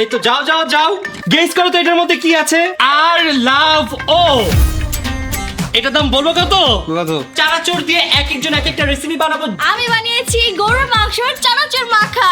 এই তো যাও যাও যাও, গেস করো তো এটার মধ্যে কি আছে। আর লাভ ও, এটার দাম বলবো কত? চানাচুর দিয়ে এক একজন এক একটা রেসিপি বানাবো। আমি বানিয়েছি গরুর মাংসের চানাচুর মাখা।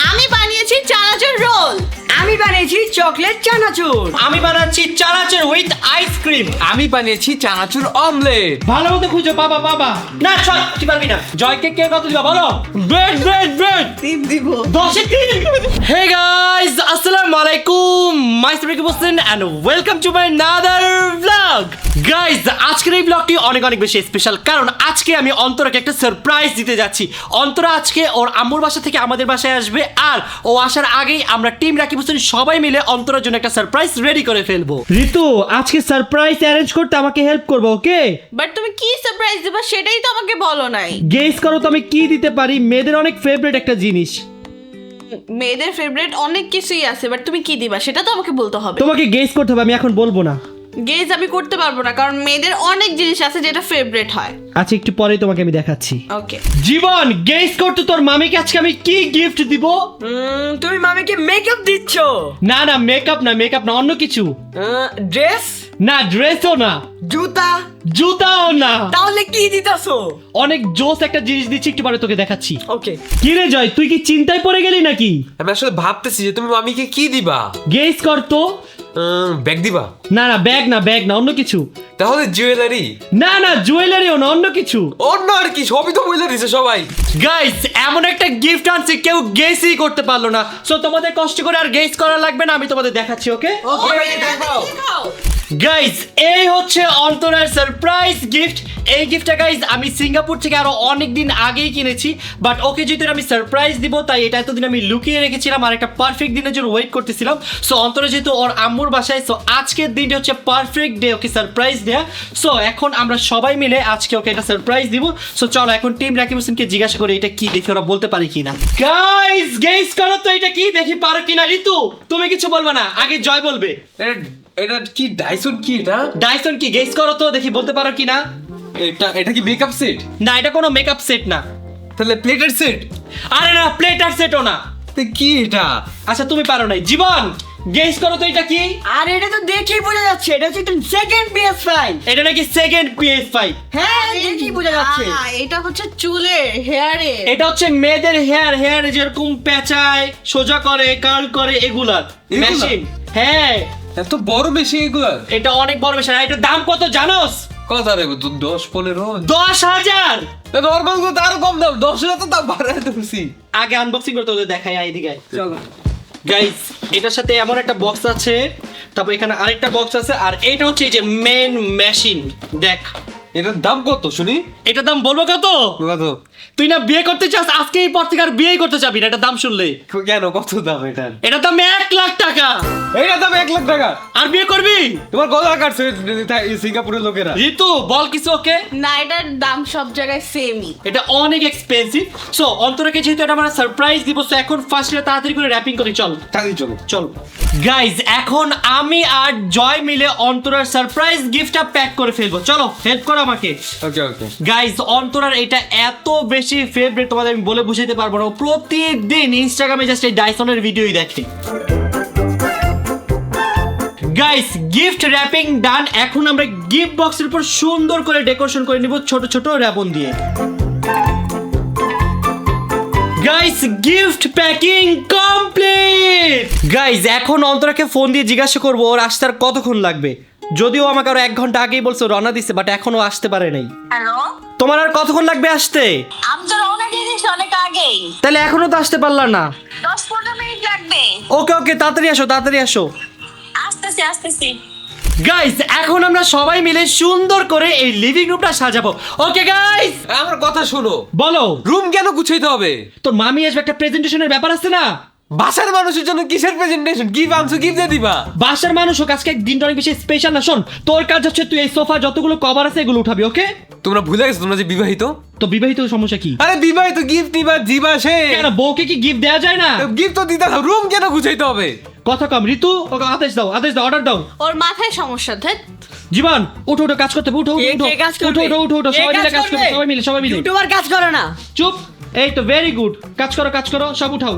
আমি বানিয়েছি চানাচুর রোল। আমি বানিয়েছি চকলেট চানাচুর। আমি বানাচ্ছি চানাচুর উইথ আইসক্রিম। আমি বানিয়েছি চানাচুর অমলেট। ভালো মতো খুঁজো বাবা বাবা। না চল, তুই পারবি না। জয়কে কে কত দিবা বলো? ব্রেড ব্রেড ব্রেড 3 দিব। 10 এ 3। হে গাইস, আসসালামু আলাইকুম। Myself Hossain and welcome to my another blog. Guys, আজকের এই ব্লগটি অনেক অনেক বেশি স্পেশাল, কারণ আজকে আমি অন্তরাকে একটা সারপ্রাইজ দিতে যাচ্ছি। অন্তরা আজকে ওর আম্মুর বাসা থেকে আমাদের বাসায় আসবে, আর ও আসার আগেই আমরা টিম রাকিব হোসেন সবাই মিলে অন্তরার জন্য একটা সারপ্রাইজ রেডি করে ফেলবো। ঋতু, আজকে সারপ্রাইজ অ্যারেঞ্জ করতে আমাকে হেল্প করবে, ওকে? বাট তুমি কি সারপ্রাইজ দিবা সেটাই তো আমাকে বলো নাই। গেস করো তো আমি কি দিতে পারি। মেয়েদের অনেক ফেভারিট একটা জিনিস। মেয়েদের ফেভারিট অনেক কিছুই আছে, বাট তুমি কি দিবা সেটা তো আমাকে বলতে হবে। তোমাকে গেস করতে হবে, আমি এখন বলবো না। গেস আমি করতে পারবো না, কারণ মেয়েদের অনেক জিনিস আছে যেটা ফেভারিট হয়। আচ্ছা, একটু পরে তোমাকে আমি দেখাচ্ছি। ওকে। জীবন, গেস করতে তোর মামিকে আজকে আমি কি গিফট দিব? তুমি মামিকে মেকআপ দিচ্ছ? না না, মেকআপ না, অন্য কিছু। ড্রেস? না, ড্রেসও না, জুতা? জুতাও না। তাহলে কি দিতাছো? অনেক জোস একটা জিনিস দিচ্ছি, একটু পরে তোকে দেখাচ্ছি। ওকে। কি রে জয়, তুই কি চিন্তায় পড়ে গেলি নাকি? আমি আসলে ভাবতেছি যে তুমি মামিকে কি দিবা। গেস কর তো। ব্যাগ দিবা? না না, ব্যাগ না, অন্য কিছু। তাহলে জুয়েলারি? না না, জুয়েলারিও না, অন্য কিছু। অন্য আর কি, সবই তো বলে দিছে সবাই। গাইস, এমন একটা গিফট আনছি কেউ গেসই করতে পারলো না। সো তোমাদের কষ্ট করে আর গেস করা লাগবে না, আমি তোমাদের দেখাচ্ছি, ওকে? গাইস, এই হচ্ছে অন্তরার সারপ্রাইজ গিফট। এই গিফটটা গাইস আমি সিঙ্গাপুর থেকে আরো অনেক দিন আগেই কিনেছি, বাট ওকে যেহেতু আমি সারপ্রাইজ দিব, তাই এটা এতদিন আমি লুকিয়ে রেখেছিলাম আর একটা পারফেক্ট দিনের জন্য ওয়েট করতেছিলাম। সো অন্তরা যেহেতু ওর আম্মুর বাসায়, সো আজকের দিনটা হচ্ছে পারফেক্ট ডে ওকে সারপ্রাইজ দেয়া। সো এখন আমরা সবাই মিলে আজকে ওকে একটা সারপ্রাইজ দিব। সো চলো এখন টিম রাকিব হোসেনকে জিজ্ঞাসা করে এটা কি, দেখি ওরা বলতে পারে কিনা। গাইস, গেস করো তো এটা কি, দেখি পারো কিনা। ঋতু, তুমি কিছু বলবে না, আগে জয় বলবে। এটা কি ডাইসন? কি এটা? ডাইসন কি, গেস করো তো দেখি বলতে পারো কিনা। এটা কি মেকআপ সেট? না, এটা কোনো মেকআপ সেট না। তাহলে প্লেটের সেট? আরে না, প্লেট আর সেটও না। কি এটা? আচ্ছা, তুমি পারো নাই। জীবন, গেস করো তো এটা কি। আর এটা তো দেখেই বোঝা যাচ্ছে এটা হচ্ছে একটা সেকেন্ড PS5। এটা নাকি সেকেন্ড PS5। হ্যাঁ, দেখেই বোঝা যাচ্ছে। এটা হচ্ছে চুলের হেয়ারে। এটা হচ্ছে মেয়েদের হেয়ার যেরকম পেঁচায়, সোজা করে, কার্ল করে, এগুলার মেশিন। হ্যাঁ, এত বড় মেশিন এগুলো? এটা অনেক বড় মেশিন। এটার দাম কত জানোস? কত দেবো? 10-15? 10,000। নর্মাল গুলো তো আরো কম দাম। 10,000 তো দাম বাড়ায় দিচ্ছি। আগে আনবক্সিং করতে ওদের দেখাই, এইদিকে চলো। গাইস, এটার সাথে এমন একটা বক্স আছে, তারপর এখানে আরেকটা বক্স আছে, আর এটা হচ্ছে এই যে মেন মেশিন। দেখ, এটার দাম কত শুনি? এটার দাম বলবো কত? কত? তুই না বিয়ে করতে চাস, আজকে এই পর থেকে আর বিয়ে করতে চাবি না। এটার দাম শুনলে কেন, কত দাম এটার? এটার দাম 1 লাখ টাকা। এইটার দাম 1 লাখ টাকা? আর বিয়ে করবি? তোমার গলা কাটছে সিঙ্গাপুরের লোকেরা। ঋতু, বল কিছু ওকে। না, এটার দাম সব জায়গায় সেমই। এটা অনেক এক্সপেন্সিভ। সো অন্তরাকে যেহেতু এটা আমরা সারপ্রাইজ দিব, সো এখন ফার্স্টে তাড়াতাড়ি করে র‍্যাপিং করি। চল তাড়াতাড়ি চলো। চল গাইজ, এখন আমি আর জয় মিলে অন্তরার সারপ্রাইজ গিফটটা প্যাক করে ফেলবো। চলো, হেল্প করো আমাকে। ওকে ওকে। গাইজ, অন্তরার এটা এত বেশি ফেভারিট, তোমাদের আমি বলে বুঝাতে পারবো না। ও প্রতিদিন ইনস্টাগ্রামে জাস্ট এই ডাইসনের ভিডিওই দেখে। গাইস, গিফট র্যাপিং ডান। এখন আমরা গিফট বক্সের উপর সুন্দর করে ডেকোরেশন করে নিব ছোট ছোট রিবন দিয়ে। Guys, gift packing complete. Guys, এখন অন্তরাকে ফোন দিয়ে জিজ্ঞাসা করবো ওর আসতে আর কতক্ষণ লাগবে। যদিও আমাকে আরো 1 ঘন্টা আগেই বলছে রওনা দিচ্ছে, বাট এখনো আসতে পারে নাই। হ্যালো, তোমার আর কতক্ষণ লাগবে আসতে? আমি তো রওনা দিয়ে দিয়েছি অনেক আগেই। তাহলে এখনো তো আসতে পারলা না। 10-15 মিনিট লাগবে। ওকে, তাড়াতাড়ি আসো। আসতেছি। গাইস, এখন আমরা সবাই মিলে সুন্দর করে এই লিভিং রুমটা সাজাবো। ওকে গাইস, আমার কথা শোনো। বলো। রুম কেন গুছাইতে হবে? তোর মামি আসবে, একটা প্রেজেন্টেশনের ব্যাপার আছে না? বাসার মানুষের জন্য কিসের প্রেজেন্টেশন? কি আনছো, কি দিয়ে দিবা? বাসার মানুষ হোক, আজকে দিনটা অনেক বেশি স্পেশাল না। শোন, তোর কাজ হচ্ছে তুই এই সোফা যতগুলো কভার আছে এগুলো উঠাবি, ওকে? তোমরা ভুলে গেছো তোমরা যে বিবাহিত। তো বিবাহিত সমস্যা কি? আরে বিবাহিত গিফট নিবা জিবা সে। কেন, বউকে কি গিফট দেওয়া যায় না? গিফট তো দিতে হবে। রুম কেন গুছাইতে হবে? কথা কম। ঋতু, ওকে আদেশ দাও, অর্ডার দাও। ওর মাথায় সমস্যা। ধ্যাৎ, জীবন, উঠো কাজ করতে হবে। উঠো কে কাজ করবে? সবাই মিলে কাজ করবে, সবাই মিলে। ইউটিউবার কাজ করে না। চুপ। এই তো ভেরি গুড, কাজ করো সব উঠাও।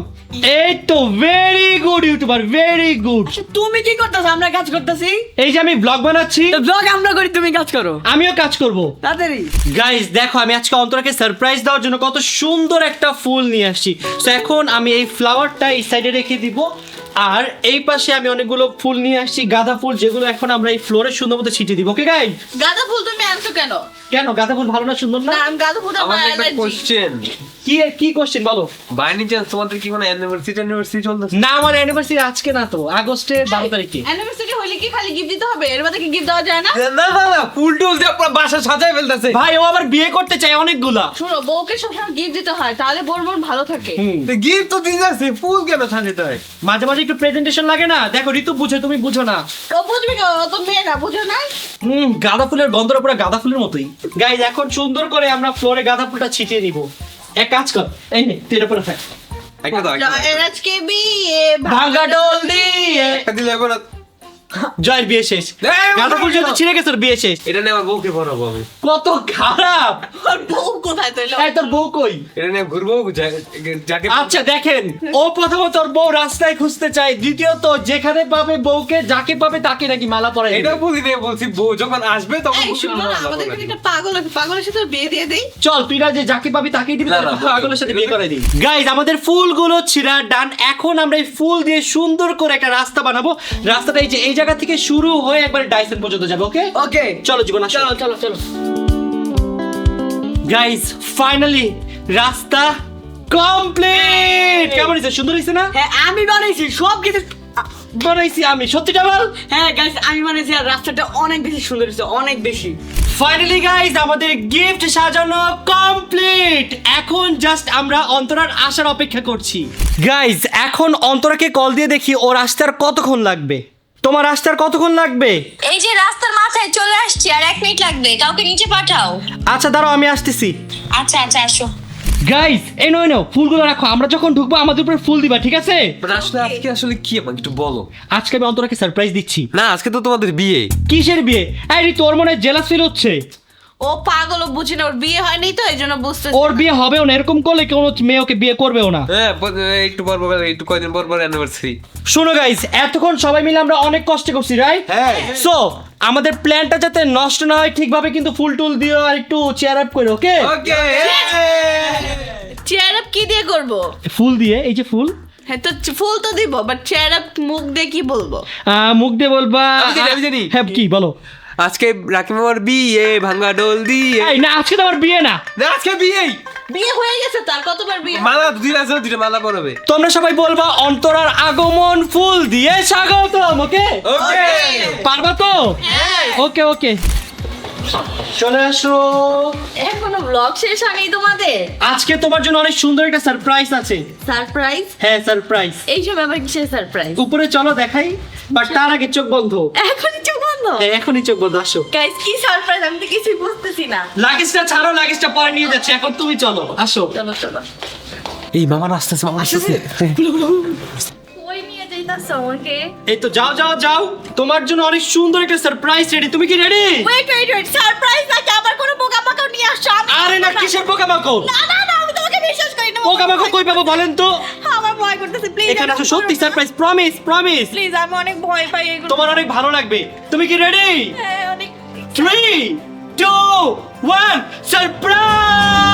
এই তো very good YouTuber, very good. তুমি কি করতেছো? আমরা কাজ করতেছি। এই যে আমি ব্লগ বানাচ্ছি, ব্লগ আমরা করি, তুমি কাজ করো। আমিও কাজ করব। তাড়াতাড়ি। গাইস দেখো, আমি আজকে অন্তরাকে সারপ্রাইজ দেওয়ার জন্য কত সুন্দর একটা ফুল নিয়ে আসছি। সো এখন আমি এই ফ্লাওয়ারটা এই সাইডে রেখে দিব, আর এই পাশে আমি অনেকগুলো ফুল নিয়ে আসছি, গাঁদা ফুল, যেগুলো এখন আমরা এই ফ্লোরে সুন্দর মতো ছিটিয়ে দিব। Okay guys? গাঁদা ফুল তুমি আনছো কেন? কেন গাঁদা ফুল ভালো না, সুন্দর না? না আমি গাঁদা ফুল আমার আমার একটা অ্যালার্জি। কোশ্চেন, কি কোশ্চেন বলো? বাই এনি চান্স তোমাদের কি কোনো অ্যানিভার্সারি চলতেছে? না, আমার অ্যানিভার্সারি আজকে না তো, আগস্টের 12 তারিখে। অ্যানিভার্সারি হলে কি খালি গিফট দিতে হবে? এর মধ্যে কি গিফট দেওয়া যায় না? না ফুল টুল দিয়ে পুরো বাসা সাজায় ফেলতেছে। ভাই ও আবার বিয়ে করতে চায় অনেকগুলা। শোনো, বউকে সবসময় গিফট দিতে হয়, তাহলে বোর মন ভালো থাকে। গিফট তো দিতে আছে, ফুল কেন সাজাতে হয়? মাঝে মাঝে একটু প্রেজেন্টেশন লাগে না। দেখো ঋতু বুঝে, তুমি বুঝো না। ও বুঝবে কেন? ও তো মেয়ে না, বুঝো না? গাঁদা ফুলের গন্ধটা পুরো গাঁদা ফুলের মতোই। গাইজ এখন সুন্দর করে আমরা ফ্লোরে গাঁদা ফুলটা ছিটিয়ে দিব। এক কাজ কর, এই নে তেরে পরে ফেল। একটা দাও, একটা দাও। জয়ের আজকে বিয়ে, ভাঙা ডোল দিয়ে একটা দিলে হবে না। জয়ের বিয়ে শেষ। গাঁদা ফুল যেহেতু ছিঁড়ে গেছে, ওর বিয়ে শেষ। এটা নিয়ে আমার বউকে পড়াবো আমি। কত খারাপ! ওর বউ কোথায় তো এলো? এই তোর বউ কই? এটা নিয়ে ঘুরবো যাকে আচ্ছা দেখেন, ও প্রথমত ওর বউ রাস্তায় খুঁজতে চায়, দ্বিতীয়ত যেখানে পাবে বউকে, যাকে পাবে তাকে নাকি মালা পরাই দিবে। এটা বলি নিয়ে বলছি, বউ যখন আসবে তখন এই শোনো না, আমাদের এখানে একটা পাগল আছে, পাগলের সাথে ওর বিয়ে দিয়ে দেই। চল তুই না যে যাকে পাবি তাকেই দিবি, না, তাহলে না, পাগলের সাথে বিয়ে করাই দিই। গাইজ আমাদের ফুলগুলো ছিঁড়া ডান। এখন আমরা এই ফুল দিয়ে সুন্দর করে একটা রাস্তা বানাবো। রাস্তাটা এই যে এই জায়গা থেকে শুরু হয়ে একবারে ডাইসন পর্যন্ত যাবে। ওকে ওকে, চলো জীবন, আসো। চলো। গাইজ ফাইনালি রাস্তা কমপ্লিট। কেমন হয়েছে? সুন্দর হয়েছে না? হ্যাঁ আমি বানাইছি সব কিছু। বানাইছি আমি, সত্যিটা বল। হ্যাঁ গাইস, আমি বানাইছি, আর রাস্তাটা অনেক বেশি সুন্দর হয়েছে, অনেক বেশি। ফাইনালি গাইজ আমাদের গিফট সাজানো কমপ্লিট। এখন জাস্ট আমরা অন্তরার আসার অপেক্ষা করছি। গাইজ এখন অন্তরাকে কল দিয়ে দেখি ওর আসতে আর কতক্ষণ লাগবে। তোমার আসতে আর কতক্ষণ লাগবে? এই যে রাস্তার মাথায় চলে আসছি, আর 1 মিনিট লাগবে, কাউকে নিচে পাঠাও। আচ্ছা দাঁড়াও, আমি আসতেছি। আচ্ছা আসো। গাইজ এই নাও ফুলগুলো রাখো, আমরা যখন ঢুকবো আমাদের উপরে ফুল দিবা, ঠিক আছে? আসলে আজকে আসলে কি আমাকে একটু বলো। আজকে আমি অন্তরাকে সারপ্রাইজ দিচ্ছি। না আজকে তো তোমাদের বিয়ে। কিসের বিয়ে? এই তোর মনে জেলাস ফিল হচ্ছে? ও পাগল, ও বুঝি না, ওর বিয়ে হয়নি তো এই জন্য বুঝতে। ওর বিয়ে হবেও না, এরকম করলে কোনো মেয়ে ওকে বিয়ে করবেও না। হ্যাঁ একটু পর একটু কয়দিন পর অ্যানিভার্সারি। শোনো গাইস, এতক্ষণ সবাই মিলে আমরা অনেক কষ্ট করছি, রাইট? হ্যাঁ। সো আমাদের প্ল্যানটা যাতে নষ্ট না হয়, ঠিকভাবে কিন্তু ফুল টুল দিও আর একটু চেয়ার আপ করে, ওকে? ওকে। চেয়ার আপ কি দিয়ে করব? ফুল দিয়ে, এই যে ফুল। হ্যাঁ তো ফুল তো দিব, বাট চেয়ার আপ মুখ দিয়ে কি বলবো? মুখ দিয়ে বলবা। আমি জানি। হ্যাঁ কি বলো? আজকে রাকিব মামার বিয়ে, ভাঙা ডোল দিয়ে। এই না, আজকে তো আমার বিয়ে না। না আজকে বিয়েই। বিয়ে হয়ে গেছে তার, কতবার বিয়ে? মালা দুই আছে, দুইটা মালা পরাবে। তোমরা সবাই বলবা অন্তরার আগমন ফুল দিয়ে স্বাগতম, ওকে? ওকে। পারবা তো? ওকে ওকে, চলে আসো। এখনো ব্লগ শেষ হয়নি তোমাদের? আজকে তোমার জন্য অনেক সুন্দর একটা সারপ্রাইজ আছে। সারপ্রাইজ? হ্যাঁ সারপ্রাইজ। এই সময় আবার কিসের সারপ্রাইজ? উপরে চলো দেখাই, বাট তার আগে চোখ বন্ধ। এখনই চোখ বন্ধ? হ্যাঁ এখনই চোখ বন্ধ, আসো। গাইস কি সারপ্রাইজ, আমি তো কিছুই বুঝতেছি না। লাগেজটা ছাড়ো, লাগেজটা পরে নিয়ে যাচ্ছি, এখন তুমি চলো, আসো। চলো। এই মামা আসতেছে, মামা আসতেছে। কই নিয়ে যাইতাছো আমাকে? এই তো যাও, তোমার জন্য অনেক সুন্দর একটা সারপ্রাইজ রেডি। তুমি কি রেডি? ওয়েট সারপ্রাইজ নাকি আবার কোনো বোকামাকাও নিয়ে আসছো? আরে না, কিসের পোকামাকড়? না আমি তোমাকে বিশ্বাস করি না। পোকামাকড় কই পাবো বলেন তো? আমার ভয় করতেছে, প্লিজ। এখানে আসো, সত্যি সারপ্রাইজ, প্রমিস। প্লিজ, আমি অনেক ভয় পাই এগুলো। তোমার অনেক ভালো লাগবে। তুমি কি রেডি? হ্যাঁ অনেক। 3, 2, 1 সারপ্রাইজ!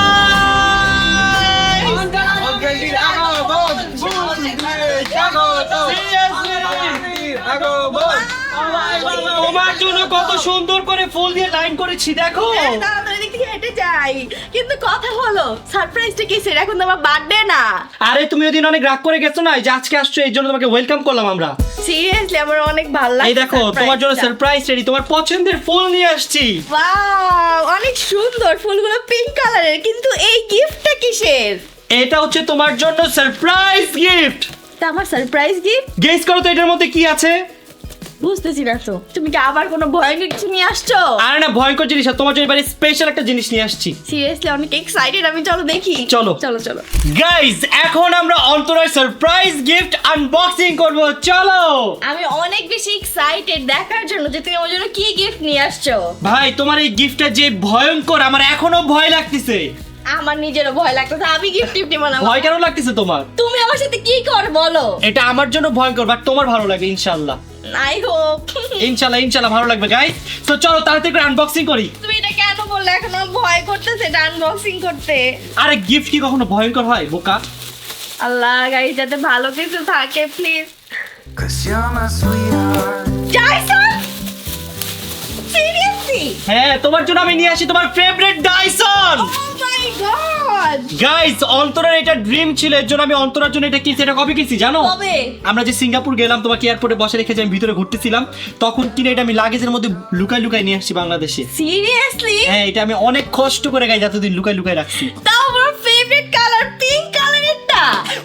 তোমার জন্য কত সুন্দর করে ফুল দিয়ে লাইন করেছি, দেখো। তাড়াতাড়ি দিক থেকে হেঁটে যাই, কিন্তু কথা হলো সারপ্রাইজটা কিসের? এখন তো আমার বার্থডে না। আরে তুমি ওদিন অনেক রাগ করে গেছো না, যে আজকে আসছো, এই জন্য তোমাকে ওয়েলকাম করলাম আমরা। সিরিয়াসলি আমার অনেক ভালো লাগছে। এই দেখো তোমার জন্য সারপ্রাইজ রেডি, তোমার পছন্দের ফুল নিয়ে আসছি। ওয়াও, অনেক সুন্দর ফুলগুলো, পিঙ্ক কালারের। কিন্তু এই গিফটটা কিসের? এটা হচ্ছে তোমার জন্য সারপ্রাইজ গিফট। তা আমার সারপ্রাইজ গিফট? গেস করো তো এটার মধ্যে কি আছে? বুঝতেছি না তো। তুমি কি আবার কোনো ভয়ঙ্কর কিছু নিয়ে আসছো? আরে না, ভয়ঙ্কর জিনিস না, তোমার জন্য এবারে স্পেশাল একটা জিনিস নিয়ে আসছি। সিরিয়াসলি অনেক এক্সাইটেড আমি। চলো দেখি। চলো। গাইস এখন আমরা অন্তরার সারপ্রাইজ গিফট আনবক্সিং করব, চলো। আমি অনেক বেশি এক্সাইটেড দেখার জন্য যে তুমি আমার জন্য কি গিফট নিয়ে আসছো। ভাই তোমার এই গিফটটা যে ভয়ঙ্কর, আমার এখনো ভয় লাগতেছে। আমার নিজেরও ভয় লাগতেছে, আমি গিফট টিফট নিব না। ভয় কেন লাগতেছে তোমার? তুমি আমার সাথে কি কর বলো? এটা আমার জন্য ভয়ঙ্কর, বাট তোমার ভালো লাগে ইনশাআল্লাহ। I hope. ইনশাআল্লাহ ভালো লাগবে গাইস। তো চলো তাড়াতাড়ি করে আনবক্সিং করি। তুমি এটা কেন বললে? এখন আমার ভয় করতেছে এটা আনবক্সিং করতে। আরে গিফট কি কখনো ভয়ঙ্কর হয় বোকা? আল্লাহ গাইস, যাতে ভালো কিছু থাকে please. 'Cause you're my sweetheart. Dyson, seriously? হ্যাঁ, তোমার জন্য আমি নিয়ে আসি তোমার ফেভারিট ডাইসন। ও মাই গড। গাইস, অন্তরার এটা ড্রিম ছিল, এর জন্য আমি অন্তরার জন্য এটা কিনছি। এটা কবে কিনছি জানো? কবে? আমরা যে সিঙ্গাপুর গেলাম, তোমাকে এয়ারপোর্টে বসে রেখেছি, আমি ভিতরে ঘুরতেছিলাম, তখন কিনে এটা আমি লাগেজের মধ্যে লুকায় নিয়ে আসছি বাংলাদেশে। সিরিয়াসলি? হ্যাঁ, এটা আমি অনেক কষ্ট করে গাইজ এতদিন লুকায় রাখছি। তাও আমার ফেভারিট কালার পিঙ্ক কালারেরটা।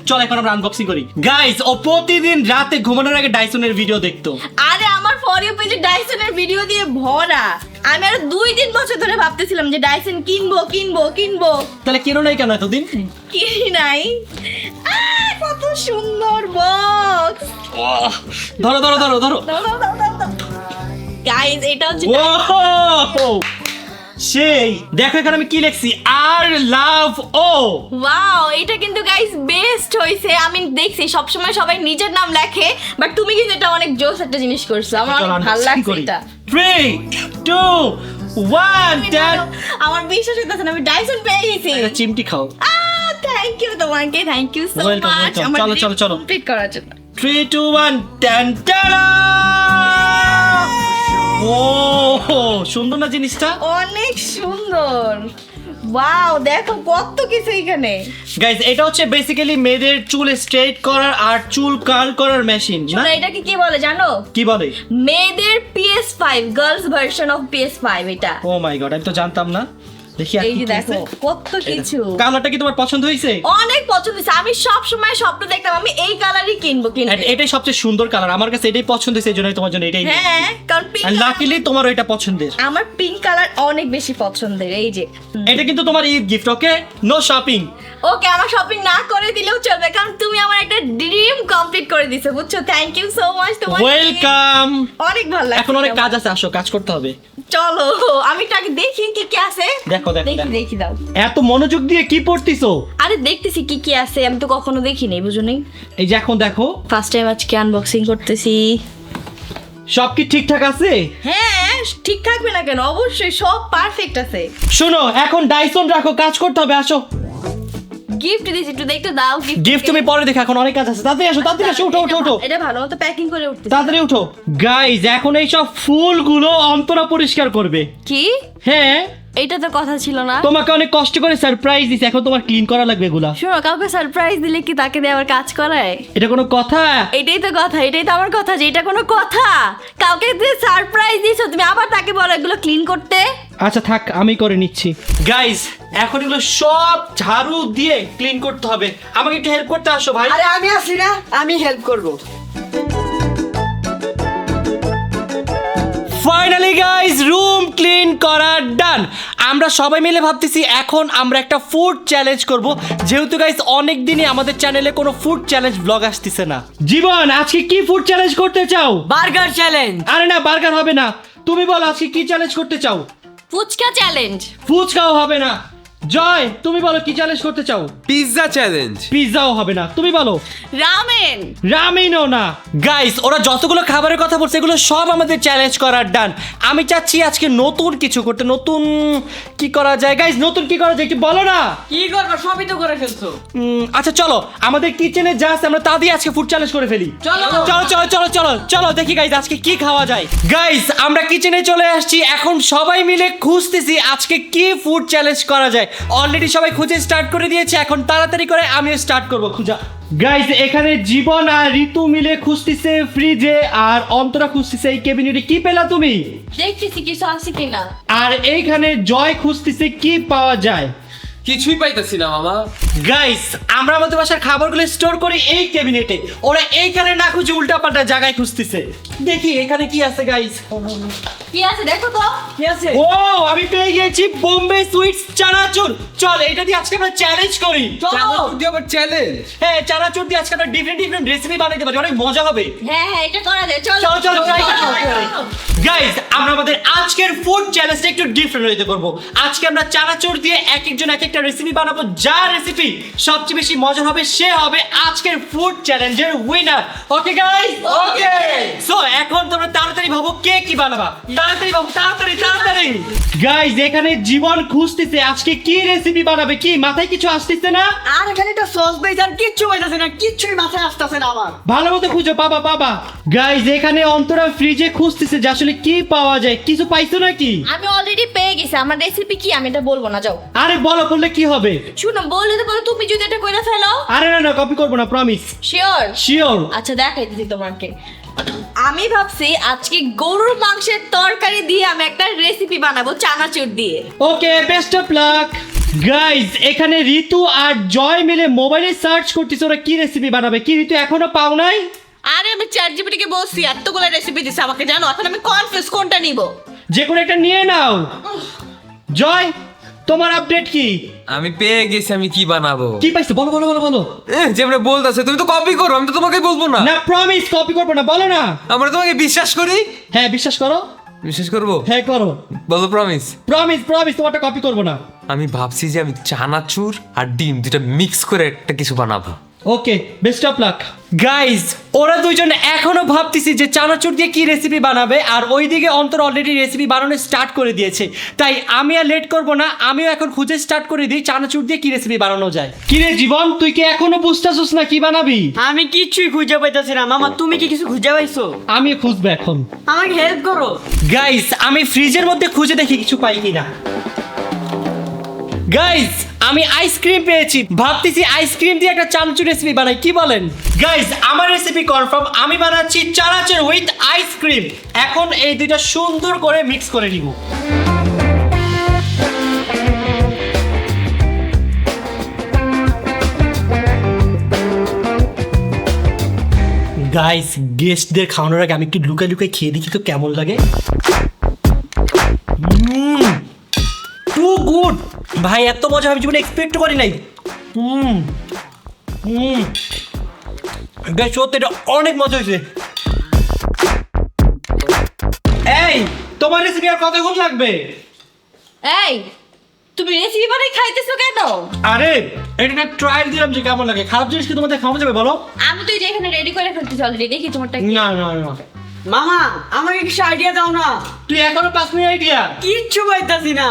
চল এখন আমরা আনবক্সিং করি। গাইজ, ও প্রতিদিন রাতে ঘুমানোর আগে ডাইসনের ভিডিও দেখতো। আরে আমার ফর ইউ পেজে ডাইসনের ভিডিও দিয়ে ভরা। আমি আর 2-3 বছর ধরে ভাবতেছিলাম যে ডাইসন কিনবো। তাহলে কেন নাই কেন এতদিন? কিনি নাই। কত সুন্দর বক্স। ধরো। গাইস, এটা হচ্ছে ও সেই দেখো এখানে আমি কি লিখছি, আর লাভ ও। ওয়াও, এটা কিন্তু গাইস বেস্ট হইছে। আমি দেখছি সবসময় সবাই নিজের নাম লেখে, বাট তুমি কিন্তু এটা অনেক জোস একটা জিনিস করছো। আমার অনেক ভালো লাগছে এটা। 3, 2, 1 10। আমার বিশ্বাস হইতেছে না আমি ডাইসন পেয়ে গেছি। এটা চিমটি খাও। থ্যাংক ইউ তোমাকে, thank you so Welcome, much. welcome. আমার চলো। কমপ্লিট করার জন্য। 3, 2, 1 10 টাডা! ও সুন্দর না জিনিসটা? অনেক সুন্দর। ওয়াও, দেখো কত কিছু এখানে। গাইস, এটা হচ্ছে বেসিক্যালি মেয়েদের চুল স্ট্রেট করার আর চুল কার্ল করার মেশিন না? শোনো, এটাকে কি বলে জানো? কি বলে? মেয়েদের PS5, girls version of PS5 এটা। ও মাই গড, আমি তো জানতাম না। দেখি আর এই কি যে কি দেখো আছে। কত কিছু। কালারটা কি তোমার পছন্দ হয়েছে? অনেক পছন্দ হয়েছে। আমি সব সময় স্বপ্ন দেখতাম আমি এই কালারই কিনবো। এটাই সবচেয়ে সুন্দর কালার, আমার কাছে এটাই পছন্দ হয়েছে, এজন্যই তোমার জন্য এটাই নিয়েছি। হ্যাঁ, কারণ পিঙ্ক। আর লাকিলি তোমার ওইটা পছন্দের। আমার পিঙ্ক কালার অনেক বেশি পছন্দের। এই যে এটা কিন্তু তোমার Eid gift, okay? No shopping. Okay, আমার শপিং না করে দিলেও চলবে, কারণ তুমি আমার একটা ড্রিম কমপ্লিট করে দিছো, বুঝছো? থ্যাংক ইউ সো মাচ তোমাকে। ওয়েলকাম। অনেক ভালো লাগছে। এখন অনেক কাজ আছে, আসো কাজ করতে হবে। চলো, আমি একটু দেখি কি কি আছে। দেখো। দেখি দাও। এত মনোযোগ দিয়ে কি পড়তিছো? আরে দেখতেছি কি কি আছে, আমি তো কখনো দেখিনি, বুঝো নাই। এই যে এখন দেখো, ফার্স্ট টাইম আজকে আনবক্সিং করতেছি। সব কি ঠিকঠাক আছে? হ্যাঁ, ঠিক থাকবে না কেন? অবশ্যই সব পারফেক্ট আছে। শোনো, এখন ডাইসন রাখো, কাজ করতে হবে, আসো। গিফট দিছি, একটু দেখতে দাও। গিফট তুমি পরে দেখো, এখন অনেক কাজ আছে। তাড়াতাড়ি আসো, ওঠো। এটা ভালো মতো প্যাকিং করে উঠতেছি। তাড়াতাড়ি উঠো। গাইজ, এখন এই সব ফুলগুলো অন্তরা পরিষ্কার করবে। কি? হ্যাঁ, এটা তো কথা ছিল না। তোমাকে অনেক কষ্ট করে সারপ্রাইজ দিছি, এখন তোমার ক্লিন করা লাগবে এগুলা। শোনো, কাউকে সারপ্রাইজ দিলে কি তাকে দিয়ে আবার কাজ করায়? এটা কোনো কথা? এটাই তো কথা, এটাই তো আমার কথা যে এটা কোনো কথা। কাউকে দিয়ে সারপ্রাইজ দিছো, তুমি আবার তাকে বলো এগুলো ক্লিন করতে। আচ্ছা থাক, আমি করে নিচ্ছি। গাইজ, এখন এগুলো সব ঝাড়ু দিয়ে ক্লিন করতে হবে। আমাকে একটু হেল্প করতে আসো ভাই। আরে আমি আছি না, আমি হেল্প করব। ফাইনালি গাইজ, রুম ক্লিন করা ডান। আমরা সবাই মিলে ভাবতেছি এখন আমরা একটা ফুড চ্যালেঞ্জ করব, যেহেতু গাইজ অনেক দিনই আমাদের চ্যানেলে কোনো ফুড চ্যালেঞ্জ ব্লগ আসতেছে না। জীবন, আজকে কি ফুড চ্যালেঞ্জ করতে চাও? Burger challenge. আরে না, বার্গার হবে না। তুমি বলো আজকে কি চ্যালেঞ্জ করতে চাও? ফুচকা চ্যালেঞ্জ। ফুচকাও হবে না। জয়, তুমি বলো কি চ্যালেঞ্জ করতে চাও? Pizza challenge. পিৎজাও হবে না। তুমি বলো। রামেন। রামেনও না। গাইস, ওরা যতগুলো খাবারের কথা বলছে এগুলো সব আমাদের চ্যালেঞ্জ করার ডান। আমি চাচ্ছি আজকে নতুন কিছু করতে। নতুন কি করা যায় গাইস? নতুন কি করা যায় একটু বলো না। কি করবো? সবই তো করে ফেলছো। আচ্ছা চলো, আমাদের কিচেনে যা আছে আমরা তা দিয়ে আজকে ফুড চ্যালেঞ্জ করে ফেলি। চলো দেখি গাইস আজকে কি খাওয়া যায়। গাইস, আমরা কিচেনে চলে আসছি, এখন সবাই মিলে খুঁজতেছি আজকে কি ফুড চ্যালেঞ্জ করা যায়। অলরেডি সবাই খুঁজে স্টার্ট করে দিয়েছে, এখন তাড়াতাড়ি করে আমিও স্টার্ট করব খোঁজা। গাইস, এখানে জীবন আর ঋতু মিলে খুঁজতেছে ফ্রিজে, আর অন্তরা খুঁজতেছে এই ক্যাবিনেটে। কি পেলা তুমি? দেখতেছি কিছু আছে কিনা। আর এইখানে জয় খুঁজতেছে কি পাওয়া যায়। কিছুই পাইতাছি না মামা। গাইস, আমরা আমাদের বাসার খাবারগুলো স্টোর করি এই ক্যাবিনেটে, ওরা এইখানে না খুঁজে উল্টাপাল্টা জায়গায় খুঁজতেছে। দেখি এখানে কি আছে গাইস। কি আছে দেখো তো। কি আছে? ও আমি পেয়ে গেছি বোম্বে সুইটস চানাচুর। চল এটা দিয়ে আজকে আমরা চ্যালেঞ্জ করি। চানাচুর দিয়ে আবার চ্যালেঞ্জ? হ্যাঁ চানাচুর দিয়ে আজকে আমরা ডিফারেন্ট রেসিপি বানাতে পারি, অনেক মজা হবে। হ্যাঁ এটা করা যায়, চলো চল চল ট্রাই করি। গাইস আমরা আমাদের আজকের ফুড চ্যালেঞ্জটা একটু ডিফারেন্ট হইতে করব। আজকে আমরা চানাচুর দিয়ে এক একজন এক একটা রেসিপি বানাবো, যা রেসিপি সবচেয়ে বেশি মজার হবে সে হবে আজকের ফুড চ্যালেঞ্জের winner. Okay guys? Okay. So এখন তোমরা তাড়াতাড়ি ভাবো কে কি বানাবা, তাড়াতাড়ি ভাবো, তাড়াতাড়ি তাড়াতাড়ি। গাইস এখানে জীবন খুঁজতেছে আজকে কি রেসিপি বানাবে, কি মাথায় কিছু আসতেছে না? আর এখানে একটা সস বেস আর কিচ্ছু পাইতাছে না, কিচ্ছুই মাথায় আসতেছে না আমার। ভালো মতো খুঁজো, বাবা বাবা। গাইস এখানে অন্তরা ফ্রিজে খুঁজতেছে যে আসলে কি পাওয়া যায়, কিছু পাইছো নাকি? আমি অলরেডি পেয়ে গেছি। আমার রেসিপি কি আমি এটা বলবো না, যাও। আরে বলো, বললে কি হবে? শুনো, বললে তো বলো, তুমি যদি এটা কইরা ফেলো। আরে না না, কপি করবো না, প্রমিস। শিওর? শিওর। আচ্ছা দেখাই দিচ্ছি তোমাকে। আমি ভাবছি আজকে গরুর মাংসের তরকারি দিয়ে আমি একটা রেসিপি বানাবো চানাচুর দিয়ে। ওকে, বেস্ট অফ লাক। গাইস এখানে ঋতু আর জয় মিলে মোবাইলে সার্চ করতেছে ওরা কি রেসিপি বানাবে। কি ঋতু এখনো পাও নাই? আরে আমি চ্যাট জিপিটিকে বলছি এতগুলো রেসিপি দিছে আমাকে, জানো এখন আমি কনফিউজ কোনটা নিব। যে কোনো একটা নিয়ে নাও। জয় তোমার আপডেট কি? আমি পেয়ে গেছি আমি কি বানাবো। কি পাইছো বলো বলো বলো বলো। যে আমরা বলতেছে তুমি তো কপি করো, আমি তো তোমাকে বলবো না। না প্রমিস কপি করবো না, বলো না। আমরা তোমাকে বিশ্বাস করি। হ্যাঁ বিশ্বাস করো। বিশ্বাস করবো? হ্যাঁ করো। বলো প্রমিস। প্রমিস প্রমিস তোমারটা কপি করবো না। আমি ভাবছি যে আমি চানাচুর আর ডিম দুটা মিক্স করে একটা কিছু বানাবো। ওকে, বেস্ট অফ লাক। গাইস ওরা দুইজন এখনো ভাবতেছি যে চানাচুর দিয়ে কি রেসিপি বানাবে, আর ওইদিকে অন্তর অলরেডি রেসিপি বানানো স্টার্ট করে দিয়েছে। তাই আমি আর লেট করব না, আমিও এখন খুঁজে স্টার্ট করে দিই চানাচুর দিয়ে কি রেসিপি বানানো যায়। কি রে জীবন, তুই কি এখনো বুঝতেছিস না কি বানাবি? আমি কিচ্ছুই খুঁজে পাইতাছি না। মামা তুমি কি কিছু খুঁজে পাইছো? আমি খুঁজবো এখন। আমাকে হেল্প করো। গাইস আমি ফ্রিজের মধ্যে খুঁজে দেখি কিছু পাই কিনা। গাইস আমি আইসক্রিম পেয়েছি, ভাবতেছি আইসক্রিম দিয়ে একটা চানাচুর রেসিপি বানাই, কি বলেন? গাইস আমার রেসিপি কনফার্ম, আমি বানাচ্ছি চানাচুর উইথ আইসক্রিম। এখন এই দুইটা সুন্দর করে মিক্স করে নিব। গাইস গেস্টদের খাওয়ানোর আগে আমি একটু লুকাই লুকাই খেয়ে দেখি তো কেমন লাগে। টু গুড ভাই, এত মজা আমি জীবনে এক্সপেক্ট করি নাই। গাইস সত্যি এটা অনেক মজা হয়েছে। এই তোমার রেসিপি আর কতক্ষণ লাগবে? এই তুমি রেসিপি বানাই খাইতেছো কেন? আরে এটা একটা ট্রায়াল দিলাম যে কেমন লাগে, খারাপ জিনিস কি তোমাদের খাওয়া যাবে বলো? আমি তো এই যে এখানে রেডি করে ফেলতেছি অলরেডি, দেখি তোমারটা কি। না না না, মামা আমাকে কিছু আইডিয়া দাও না। তুই এখনো 5 মিনিট আইডিয়া। কিচ্ছু পাইতাছি না।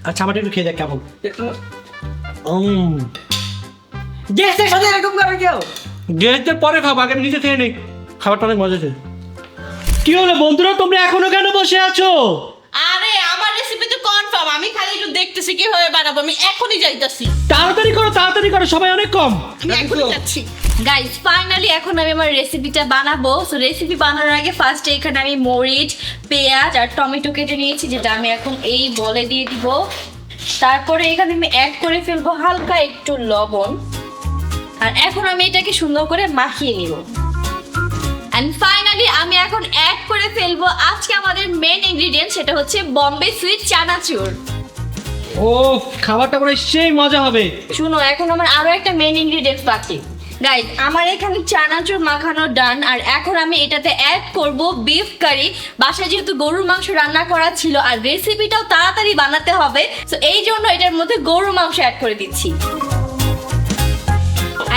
আচ্ছা আমার একটু খেয়ে দেখ কেমন। গ্যাসের সাথে এরকম করে কেউ? গেস্টদের পরে খাবো, আগে আমি নিজে খেয়ে নেই। খাবারটা অনেক মজা আছে। কি হলো বন্ধুরা, তোমরা এখনো কেন বসে আছো? আরে আমার রেসিপি তো কনফার্ম, আমি খালি একটু দেখতেছি কিভাবে বানাবো। আমি এখনই যাইতাছি, তাড়াতাড়ি করো, সময় অনেক কম। আমি এখনই যাচ্ছি। গাইস ফাইনালি এখন আমি আমার রেসিপিটা বানাবো। সো রেসিপি বানানোর আগে ফার্স্টে এখানে আমি মরিচ, পেঁয়াজ আর টমেটো কেটে নিয়েছি, যেটা আমি এখন এই বলে দিয়ে দিব। তারপরে এখানে আমি অ্যাড করে ফেলবো হালকা একটু লবণ, আর এখন আমি এটাকে সুন্দর করে মাখিয়ে নিব। এন্ড ফাইনালি আমি এখন অ্যাড করে ফেলবো আজকে আমাদের মেন ইনগ্রেডিয়েন্ট, সেটা হচ্ছে বোম্বে সুইট চানাচুর। ও খাবারটা করে সেই মজা হবে। শুনো, এখন আমার আরো একটা মেন ইনগ্রেডিয়েন্ট বাকি। গাইস আমার এখানে চানাচুর মাখানো ডান, আর এখন আমি এটাতে অ্যাড করব বিফ কারি। বাসায় যেহেতু গরুর মাংস রান্না করা ছিল আর রেসিপিটাও তাড়াতাড়ি বানাতে হবে, সো এই জন্য এটার মধ্যে গরুর মাংস অ্যাড করে দিচ্ছি।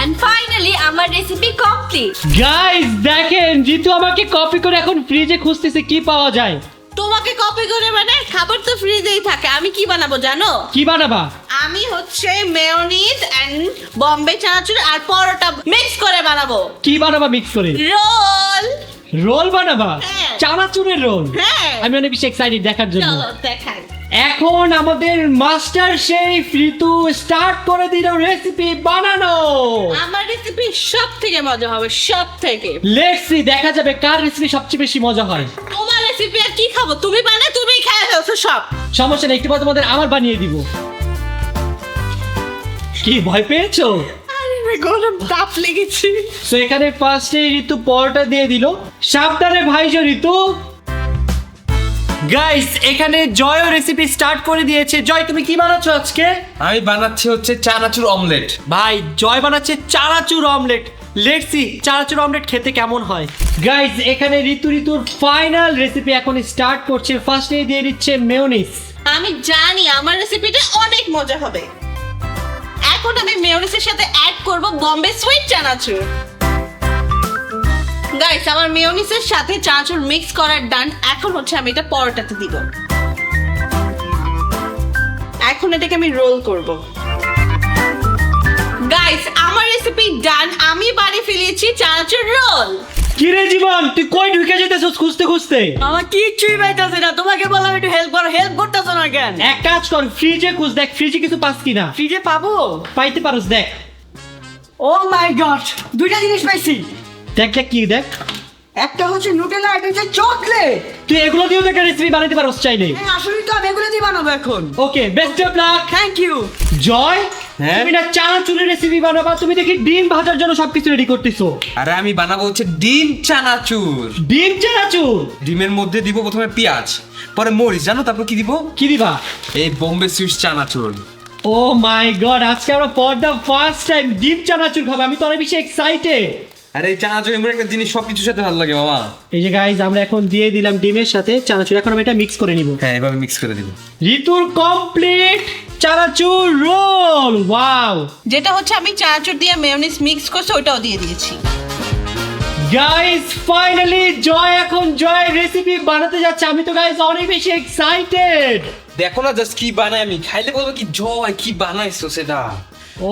এন্ড ফাইনালি আমার রেসিপি কমপ্লিট। গাইস দেখেন জিতু আমাকে কপি করে এখন ফ্রিজে খুঁজতেছে কি পাওয়া যায়। তোমাকে কপি করে মানে খাবার তো ফ্রিজেই থাকে। আমি কি বানাবো জানো? কি বানাবা? আমি হচ্ছে মেয়োনিজ এন্ড বম্বে চানাচুর আর পরোটা মিক্স করে বানাবো। কি বানাবা মিক্স করে? রোল। রোল বানাবা? হ্যাঁ। চানাচুরের রোল? হ্যাঁ। আমি অনেক বেশি এক্সাইটেড দেখার জন্য। চলো দেখাই। এখন আমাদের মাস্টার শেফ ঋতু স্টার্ট করে দিল রেসিপি বানানো। আমার রেসিপি সব থেকে মজা হবে, সব থেকে। লেটস সি, দেখা যাবে কার রেসিপি সবচেয়ে বেশি মজা হয়। তোমার রেসিপি আর কি খাবো, তুমি বানাও, তুমি খেয়ে ফেলছো সব। সমস্যা নেই, একটু পর তোমাদের আমার বানিয়ে দিব। কি ভয় পেয়েছো? আরে গরম তাপ লেগেছে। তো এখানে ফার্স্টে ঋতু পরোটা দিয়ে দিল। সাবধানে ভাইজো ঋতু। গাইস এখানে জয়ও রেসিপি স্টার্ট করে দিয়েছে। জয় তুমি কি বানাচ্ছো আজকে? আমি বানাচ্ছি হচ্ছে চানাচুর অমলেট। ভাই জয় বানাচ্ছে chanachur omelette. Let's see chanachur omelette খেতে কেমন হয়। গাইস এখানে ঋতুর ফাইনাল রেসিপি এখন স্টার্ট করছে। ফার্স্টে দিয়ে দিচ্ছে মেয়োনিজ। আমি জানি আমার রেসিপিটা অনেক মজা হবে। এখন আমি মেয়োনিজের সাথে অ্যাড করব বম্বে সুইট চানাচুর। গাইস আমার মেয়োনিজের সাথে চানাচুর মিক্স করার ডান। এখন হচ্ছে আমি এটা পরোটাতে দিব। এখন এটাকে আমি রোল করব। গাইস আমার রেসিপি ডান। আমি বানিয়ে ফেলেছি চানাচুর রোল। কি রে জীবন তুই কই ঢুকে যেতেছস খুঁজতে খুঁজতে? আমার কিচ্ছুই পাইতাছে না, তোমাকে বললাম একটু হেল্প করো, হেল্প করতেছো না কেন? এক কাজ কর ফ্রিজে খুঁজ, দেখ ফ্রিজে কিছু পাস কিনা। ফ্রিজে পাবো? পাইতে পারোস দেখ। ও মাই গড, দুইটা জিনিস পাইছি। দেখ দেখ কি দেখ। একটা হচ্ছে নুটেলা, একটা হচ্ছে চকলেট। তুই এগুলো দিয়েও একটা রেসিপি বানাতে পারোস চাইলে। আসলে তো আমি এগুলো দিয়ে বানাবো এখন। Okay best of luck. Thank you. Joy হ্যাঁ? তুমি না চানাচুরের রেসিপি বানাবা, তুমি দেখি ডিম ভাজার জন্য সবকিছু রেডি করতেছো। আরে আমি বানাবো হচ্ছে ডিম চানাচুর। ডিম চানাচুর ডিমের মধ্যে দিব প্রথমে পেঁয়াজ, পরে মরিচ, জানো তারপর কি দিব? কি দিবা? এই বোম্বে সুইট চানাচুর। ও মাই গড, আজকে আমরা ফর দ্য ফার্স্ট টাইম ডিম চানাচুর খাবো। আমি তো অনেক বেশি এক্সাইটেড। আরে এই চানাচুর এমন একটা জিনিস সবকিছুর সাথে ভালো লাগে মামা। এই যে গাইজ আমরা এখন দিয়ে দিলাম ডিমের সাথে চানাচুর। এখন আমি এটা মিক্স করে নিব। হ্যাঁ এভাবে মিক্স করে দিব। ঋতুর কমপ্লিট চানাচুর রোল। ওয়াও যেটা হচ্ছে আমি চানাচুর দিয়ে মেয়োনিজ মিক্স করছি ওটাও দিয়ে দিয়েছি। গাইজ ফাইনালি জয় এখন জয় রেসিপি বানাতে যাচ্ছে। আমি তো গাইজ অনেক বেশি এক্সাইটেড। দেখো না জাস্ট কি বানাই, আমি খাইলে বলবো কি জয় কি বানাইছো সেটা।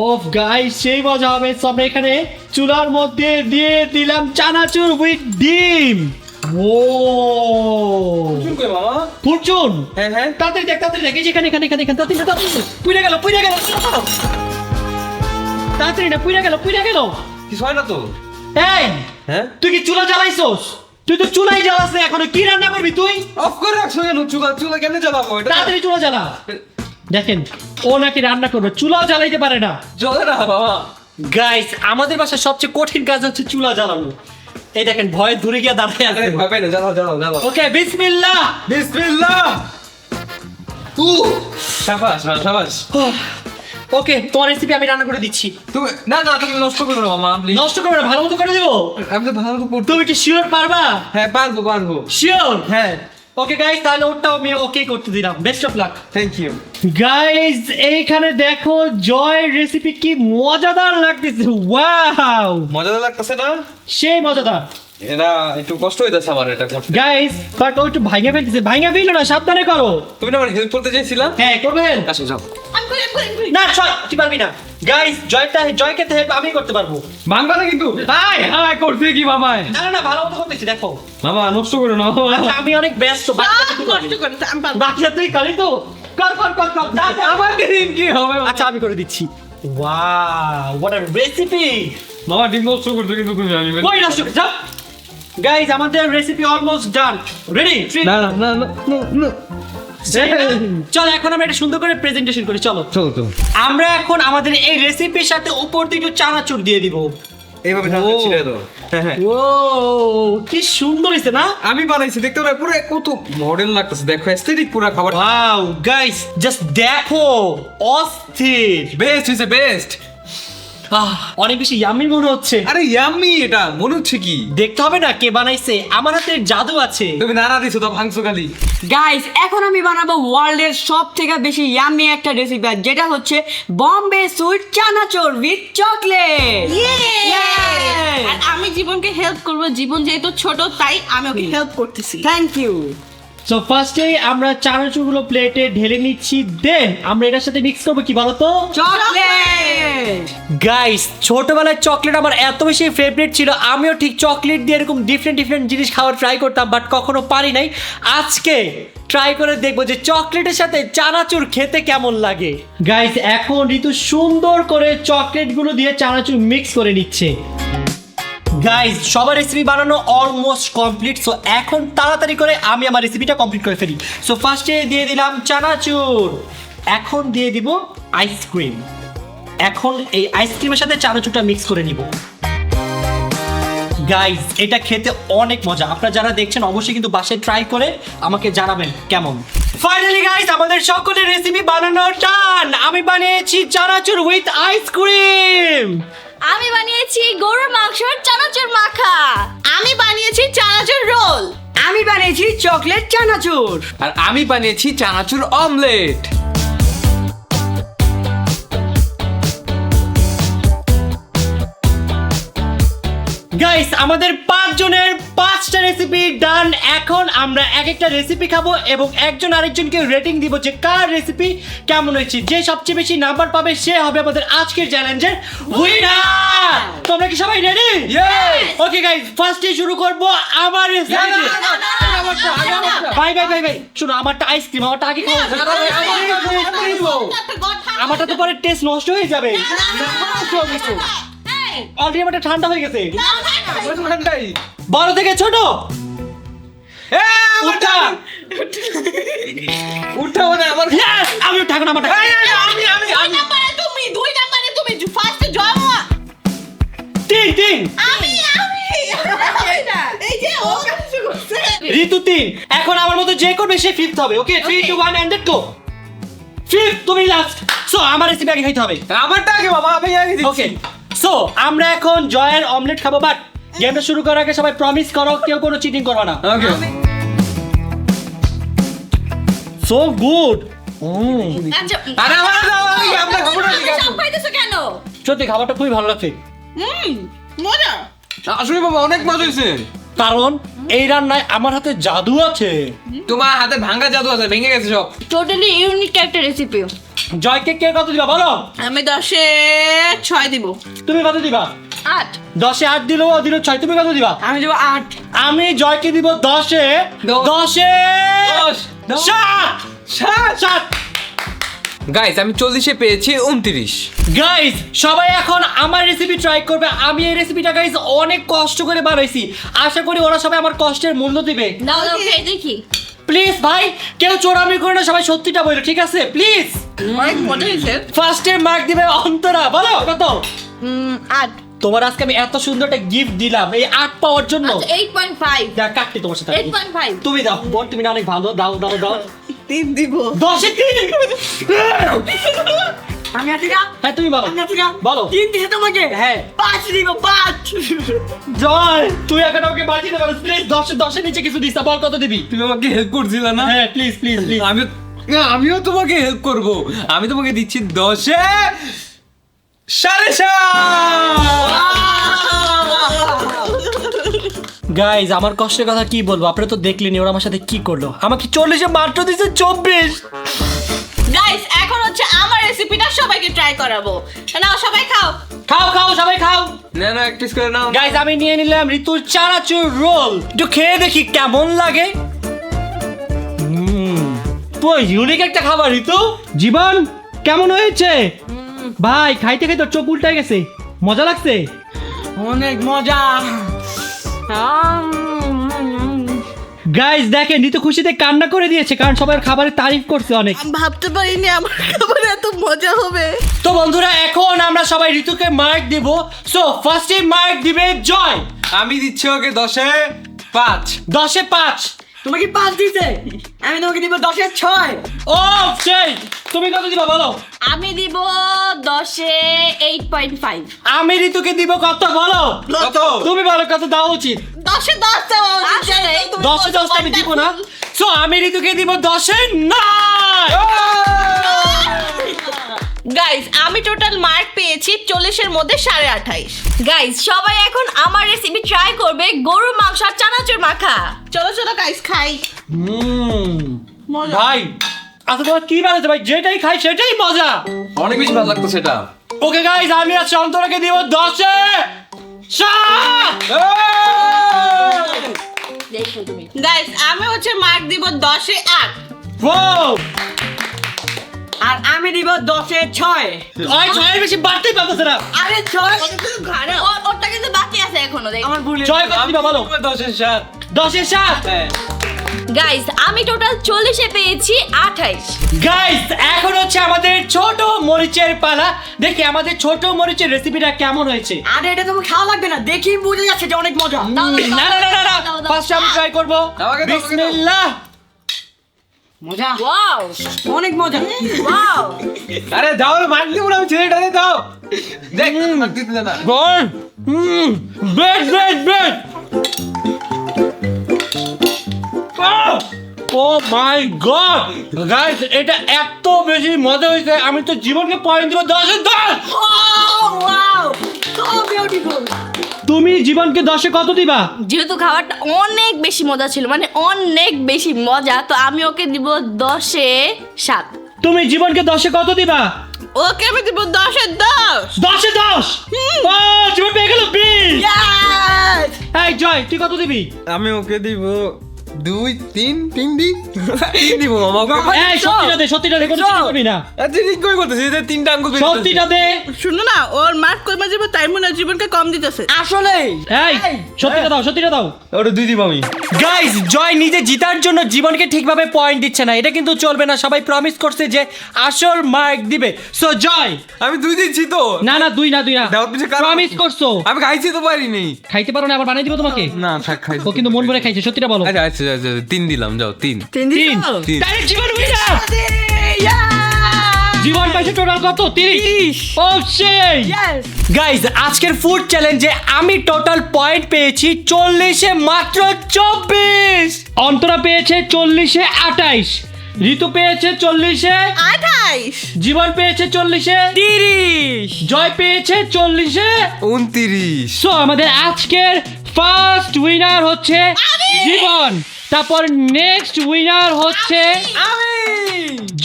ওফ গাইজ সেই মজা হবে। So, আমরা এখানে চুলার মধ্যে দিয়ে দিলাম চানাচুর উইথ ডিম। ও শুন কই মামা? ফুরচুন হ্যাঁ হ্যাঁ তাড়াতাড়ি দেখ তাড়াতাড়ি দেখ। এই যে এখানে এখানে এখানে এখানে তাড়াতাড়ি পুড়ে গেল পুড়ে গেল তাড়াতাড়ি না পুড়ে গেল। কিছু হয় না তো? এই হ্যাঁ তুই কি চুলা জ্বালাইছস? তুই তো চুলাই জ্বালাস না এখনো। কি রান্না করবি তুই? অফ করে রাখছো কেন? চুলা চুলা কেন জ্বালাবো? এটা তাড়াতাড়ি চুলা জ্বালা। দেখেন ও নাকি রান্না করবে, চুলাও জ্বালাইতে পারে না। জ্বলে না বাবা। গাইস আমাদের বাসায় সবচেয়ে কঠিন কাজ হচ্ছে চুলা জ্বালানো। এই দেখেন ভয়ে দূরে গিয়ে দাঁড়িয়ে আছে। ভয় পাই না, জ্বালাও জ্বালাও জ্বালাও। ওকে বিসমিল্লাহ। বিসমিল্লাহ। শাবাশ শাবাশ। ওকে তোমার রেসিপি আমি রান্না করে দিচ্ছি। তুমি না না তুমি নষ্ট করো না মামা প্লিজ। নষ্ট করবে না, ভালো মতো করে দেবো। আমি তো ভালো করতে। তুমি কি শিওর পারবা? হ্যাঁ পারবো পারবো। শিওর? হ্যাঁ ওকে গাইস তাহলে ওটাও আমি ওকে করতে দিলাম। Best of luck. Thank you. Guys এইখানে দেখো জয় রেসিপি কি মজাদার লাগতেছে। ওয়াও মজা লাগতেছে না? সেই মজাদার। এটা একটু কষ্ট হইতাছে আমার এটা করতে। গাইস বাট ও একটু ভাঙে ফেলতেছে। ভাঙে ফেলো না, সাবধানে করো। তুমি না আমার হেল্প করতে চাইছিলা? হ্যাঁ করবেন। আসো যাও। আমি করি, আমি করি, আমি করি। না তুই পারবি না। গাইস জয়কে হেল্প আমি করতে পারবো। ভাঙবা না কিন্তু। হাই হাই করতে কি মামায়? না না ভালো মতো করতেছি দেখো। মামা নষ্ট করো না মামা। আচ্ছা, আমি অনেক ব্যস্ত। সব কষ্ট করে আমি পারবো। বাকি তুই করি তো কর কর কর কর। আমার দিন কি হবে? আচ্ছা আমি করে দিচ্ছি। Wow what a recipe. মামা ডিম নষ্ট করতে কিন্তু তুমি আমি কই নষ্ট যা। গাইস আমাদের রেসিপি অলমোস্ট ডান। রেডি? না না না না না। চল এখন আমরা এটা সুন্দর করে প্রেজেন্টেশন করি। চলো চলো চলো। আমরা এখন আমাদের এই রেসিপির সাথে উপর দিয়ে একটু চানাচুর দিয়ে দিব। এইভাবে ছিড়ে দাও। হ্যাঁ হ্যাঁ ও কি সুন্দর হইছে না? আমি বানাইছি দেখতে পারে পুরো কত মডেল লাগতেছে। দেখো এস্থেটিক পুরো খাবার। ওয়াও গাইস জাস্ট দেখো অস্থির। Best is best. অনেক বেশি ইয়ামি মনে হচ্ছে। আরে ইয়াম্মি, এটা মনে হচ্ছে কি? দেখতে হবে না কে বানাইছে, আমার হাতে জাদু আছে। তুমি নানা দিছো তো ভাঙছো খালি। গাইস এখন আমি বানাবো ওয়ার্ল্ডের সব থেকে বেশি ইয়ামি একটা রেসিপি, যেটা হচ্ছে Bombay sweet chanachur with chocolate. আর আমি জীবনকে হেল্প করব। জীবন যেহেতু ছোট তাই আমি ওকে হেল্প করতেছি। Thank you. সো ফার্স্টে আমরা চানাচুরগুলো প্লেটে ঢেলে নিচ্ছি। দেন আমরা এটার সাথে মিক্স করবো কি বলতো? চকলেট। গাইস ছোটবেলায় চকলেট আমার এত বেশি ফেভারিট ছিল। আমিও ঠিক চকলেট দিয়ে এরকম ডিফারেন্ট জিনিস খাওয়ার ট্রাই করতাম, বাট কখনো পারি নাই। আজকে ট্রাই করে দেখবো যে চকলেটের সাথে চানাচুর খেতে কেমন লাগে। গাইস এখন ঋতু সুন্দর করে চকলেটগুলো দিয়ে চানাচুর মিক্স করে নিচ্ছে। গাইস সবার রেসিপি বানানো অলমোস্ট কমপ্লিট। সো এখন তাড়াতাড়ি করে আমি আমার রেসিপিটা কমপ্লিট করে ফেলি। সো ফার্স্টে দিয়ে দিলাম চানাচুর, এখন দিয়ে দিব আইসক্রিম। এখন এই আইসক্রিমের সাথে চানাচুরটা মিক্স করে নিব। গাইস এটা খেতে অনেক মজা। আপনারা যারা দেখছেন অবশ্যই কিন্তু বাসায় ট্রাই করে আমাকে জানাবেন কেমন। ফাইনালি গাইস আমাদের সকলের রেসিপি বানানো ডান। আমি বানিয়েছি চানাচুর উইথ আইসক্রিম। আমি বানিয়েছি গরুর মাংসের চানাচুর মাখা। আমি বানিয়েছি চানাচুর রোল। আমি বানিয়েছি চকলেট চানাচুর। আর আমি বানিয়েছি চানাচুর অমলেট। গাইস আমাদের 5 জনের 5টা রেসিপি ডান। এখন আমরা এক একটা রেসিপি খাবো এবং একজন আরেকজনকে রেটিং দিব যে কার রেসিপি কেমন হয়েছে। যে সবচেয়ে বেশি নাম্বার পাবে সে হবে আমাদের আজকের চ্যালেঞ্জের উইনার। তোমরা কি সবাই রেডি? ওকে গাইস ফার্স্টে শুরু করব আমার রেসিপি। ভাই ভাই ভাই ভাই শুনো, আমারটা আইসক্রিম, আমারটা আগে খাও। আমারটা তো পরে টেস্ট নষ্ট হয়ে যাবে। অলরেডি আমারটা ঠান্ডা হয়ে গেছে। বড় থেকে ছোট উঠা উঠা মানে আমার Yes! আমি উঠাখন আমারটা দুই নাম্বারে তুমি ফার্স্টে জয় মা। তিন এই যে ও কাছে করছে। ঋতু 3। এখন আমার মতো যে করবে সে ফিফথ হবে। ওকে 3 2 1 এন্ড গো। ফিফথ তুমি লাস্ট। সো আমার রেসিপি আগে খাইতে হবে। আমারটা আগে বাবা, আমি আগে দিচ্ছি। ওকে সো আমরা এখন জয়ের অমলেট খাবো, বাট গেমটা শুরু করার আগে সবাই প্রমিস করো কেউ কোনো চিটিং করবে না। Okay so good. আচ্ছা, আরে আমার দাও, আমরা খাবো না ঠিক আছে। সব খাইতেছো কেন? সত্যি খাবারটা খুবই ভালো লাগছে। মজা। আসলে বাবা অনেক মজা হয়েছে। কারণ এই রান্নায় আমার হাতে জাদু আছে। তোমার হাতে ভাঙা জাদু আছে, ভেঙে গেছে সব। টোটালি ইউনিক একটা রেসিপি। জয়কে কে কত দিবা বলো? আমি 10-এ 6 দিব। তুমি কত দিবা? 8। 10-এ 8 দিলো, ও দিলো 6। তুমি কত দিবা? আমি দেবো 8। আমি জয়কে দিব 10-এ 7। গাইস আমি 40-এ পেয়েছি 29। গাইস সবাই এখন আমার রেসিপি ট্রাই করবে। আমি এই রেসিপিটা গাইস অনেক কষ্ট করে বানাইছি। আশা করি ওরা সবাই আমার কষ্টের মূল্য দিবে। দাও দাও খেয়ে দেখি। প্লিজ ভাই কেউ চোরামি করে না, সবাই সত্যিটা বলো ঠিক আছে প্লিজ। অনেক মজা হয়েছে। ফার্স্টে মার্ক দিবে অন্তরা। বলো কত? 8। তোমার আজকে আমি এত সুন্দর একটা গিফট দিলাম এই 8 পাওয়ার জন্য। আচ্ছা 8.5। যা কাটতে তোমার সাথে। 8.5। তুমি দাও বোন, তুমি না অনেক ভালো। দাও দাও দাও। 3 দিব। 10-এ 3। আমি আছি না? হ্যাঁ তুমি বলো। আমি আছি না? বলো। 3 দিছে তোমাকে? হ্যাঁ 5 দিব 5। জয় তুই এখন আমাকে বাঁচিয়ে দেবে প্লিজ। 10-এর নিচে কিছু দিস না, বল কত দিবি? তুমি আমাকে হেল্প করছিলে না? হ্যাঁ প্লিজ প্লিজ প্লিজ। আমিও তোমাকে হেল্প করব। আমি তোমাকে দিচ্ছি 10-এ 7.5। গাইজ আমার কষ্টের কথা কি বলবো, আপনারা তো দেখলেনি ওরা আমার সাথে কি করলো। আমাকে 40-এ মাত্র দিছে 24। গাইস এখন হচ্ছে আমার রেসিপিটা সবাইকে ট্রাই করাবো। নাও সবাই খাও। খাও খাও সবাই খাও। না না এক পিস করে নাও। গাইজ আমি নিয়ে নিলাম ঋতুর চানাচুর রোল। একটু খেয়ে দেখি কেমন লাগে। তো ইউনিক একটা খাবার ঋতু। জীবন কেমন হয়েছে? ভাই খাইতে খাইতে চোখ উল্টায় গেছে। মজা লাগছে? অনেক মজা। গাইজ দেখেন ঋতু খুশিতে কান্না করে দিয়েছে, কারণ সবাই খাবারের তারিফ করছে অনেক। আমি ভাবতে পারিনি আমার খাবারে এত মজা হবে। তো বন্ধুরা এখন আমরা সবাই ঋতুকে মার্ক দিব। সো ফার্স্টে মার্ক দিবে জয়। আমি দিচ্ছি ওকে 10-এ 5। 10-এ 5। তোমাকে 5 দিছে, আমি তোমাকে দিব 10-এ 6। ও সেই তুমি কত দিবা বলো? আমি দিব 10-এ 8.5। আমি ঋতুকে দিব কত বলো? কত? তুমি বলো কত দেওয়া উচিত? 10-এ 10 দাও। আসলে 10-এ 10 আমি দিব না। সো আমি ঋতুকে দিব 10-এ 9। গাইস আমি টোটাল মার্ক পেয়েছি 40-এর মধ্যে 28.5। গাইস সবাই এখন আমার রেসিপি ট্রাই করবে গরুর মাংস আর চানাচুর মাখা। চলো চলো গাইস খাই। মজা। ভাই আচ্ছা তোমার কি বানাচ্ছে ভাই? যেটাই খাই সেটাই মজা। অনেক বেশি ভালো লাগতো সেটা। ওকে গাইস আমি আজ অন্তরাকে দিব 10-এ 7। দেখো তুমি। গাইস আমি হচ্ছে মার্ক দিব 10-এ 8। ওয়াও আর আমি দিব 10-এ 6। ওই ছয়ের বেশি বাড়তেই পারতেছে না। আরে 6 ওরটা কিন্তু বাকি আছে এখনো দেখো। আমার ভুল। জয় কত দিবা বলো? 10-এ 7। 10-এ 7। হ্যাঁ গাইস আমি টোটাল 40-এ পেয়েছি 28। গাইস এখন হচ্ছে আমাদের ছোট মরিচের পালা। দেখি আমাদের ছোট মরিচের রেসিপিটা কেমন হয়েছে। আরে এটা তোমার খাওয়া লাগবে না, দেখি বুঝে যাচ্ছে এটা অনেক মজা। না না না না না, ফার্স্ট আমি ট্রাই করব। আমাকে দাও, বিসমিল্লাহ। মজা, ওয়াও অনেক মজা। ওয়াও আরে দাও মার দিব না, আমি ছেলেটারে দাও। দেখ মার দিতে না। বল বেড বেড বেড। ও মাই গড গাইস, এটা এত বেশি মজা হয়েছে, আমি তো জীবনকে পয়েন্ট দিব 10-এ 10। Wow, so beautiful. তুমি জীবনকে 10-এ কত দিবা? যেহেতু খাবারটা অনেক বেশি মজা ছিল, মানে অনেক বেশি মজা, তো আমি ওকে দিব 10-এ 7। তুমি জীবনকে 10-এ কত দিবা? ওকে আমি দিব 10-এ 10। 10-এ 10। ও জীবন পেয়ে গেল 20। এই জয় তুই কত দিবি? আমি ওকে দিব 2 3 3 দি 3 দিব মামা। এই সত্যিটা দে কোনো চিন্তা করবি না। আচ্ছা ঠিক কই করতেছিস, এই তিনটা আঙ্গুল বের করতেছিস। সত্যিটা দে। শুনো না, ওর মার্ক কমে যাবে তাই মনে হয় জীবনকে কম দিতেছে। আসলে এই সত্যিটা দাও। ওটা 2 দিব আমি। গাইস জয় নিজে জিতার জন্য জীবনকে ঠিকভাবে পয়েন্ট দিচ্ছে না, এটা কিন্তু চলবে না। সবাই প্রমিস করছে যে আসল মার্ক দিবে। সো জয় আমি 2 দিচ্ছি তো। না দুই না দাও পিছে কারণ প্রমিস করছো। আমি খাইছি তো পারিনি। খাইতে পারো না, আবার বানিয়ে দিব তোমাকে। না থাক খাই। ও কিন্তু মন ভরে খাইছে, সত্যিটা বলো। আচ্ছা আচ্ছা আচ্ছা 3 দিলাম, যাও 3। 3 তিন। ডাইরেক্ট জীবন উইনার। জীবন পাইছে টোটাল কত? 30। ও সেই গাইস, আজকের ফুড চ্যালেঞ্জে আমি টোটাল পয়েন্ট পেয়েছি 40-এ মাত্র 24। অন্তরা পেয়েছে 40-এ 28, ঋতু পেয়েছে 40-এ 28। জীবন পেয়েছে 40-এ 30, জয় পেয়েছে 40-এ 29। সো আমাদের আজকের ফার্স্ট উইনার হচ্ছে জীবন, তারপর নেক্সট উইনার হচ্ছে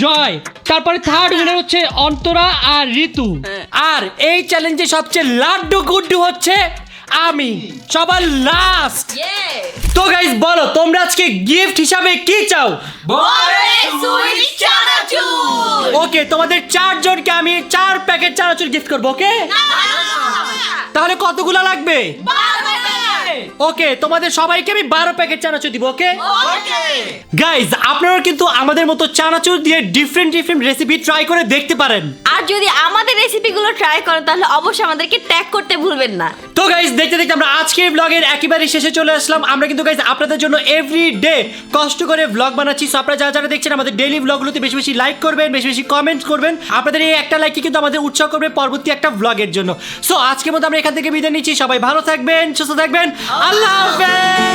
জয়, তারপরে থার্ড উইনার হচ্ছে অন্তরা আর ঋতু। আর এই চ্যালেঞ্জে সবচেয়ে লাড্ডু গুড্ডু হচ্ছে আমি, সবার লাস্ট। তো গাইস বলো তোমরা আজকে গিফট হিসাবে কি চাও? ওকে, তোমাদের 4 জনকে আমি 4 প্যাকেট চানাচুর গিফট করবো। ওকে, তাহলে কতগুলো লাগবে? ওকে, তোমাদের সবাইকে আমি 12 প্যাকেট চানাচুর দিব। ওকে গাইজ, আপনারা কিন্তু আমাদের মতো চানাচুর দিয়ে ডিফারেন্ট রেসিপি ট্রাই করে দেখতে পারেন। আর যদি আমাদের রেসিপিগুলো ট্রাই করেন তাহলে অবশ্যই আমাদেরকে ট্যাগ করতে ভুলবেন না। তো গাইজ দেখতে আমরা আজকের ব্লগের একেবারে শেষে চলে আসলাম। আমরা কিন্তু গাইজ আপনাদের জন্য এভরি ডে কষ্ট করে ব্লগ বানাচ্ছি। সো আপনারা যারা দেখছেন আমাদের ডেইলি ব্লগগুলোতে বেশি বেশি লাইক করবেন, বেশি বেশি কমেন্ট করবেন। আপনাদের এই একটা লাইকই কিন্তু আমাদের উৎসাহ করবে পরবর্তী একটা ব্লগের জন্য। সো আজকের মতো আমরা এখান থেকে বিদায় নিচ্ছি। সবাই ভালো থাকবেন, সুস্থ থাকবেন, আল্লাহ হাফেজ।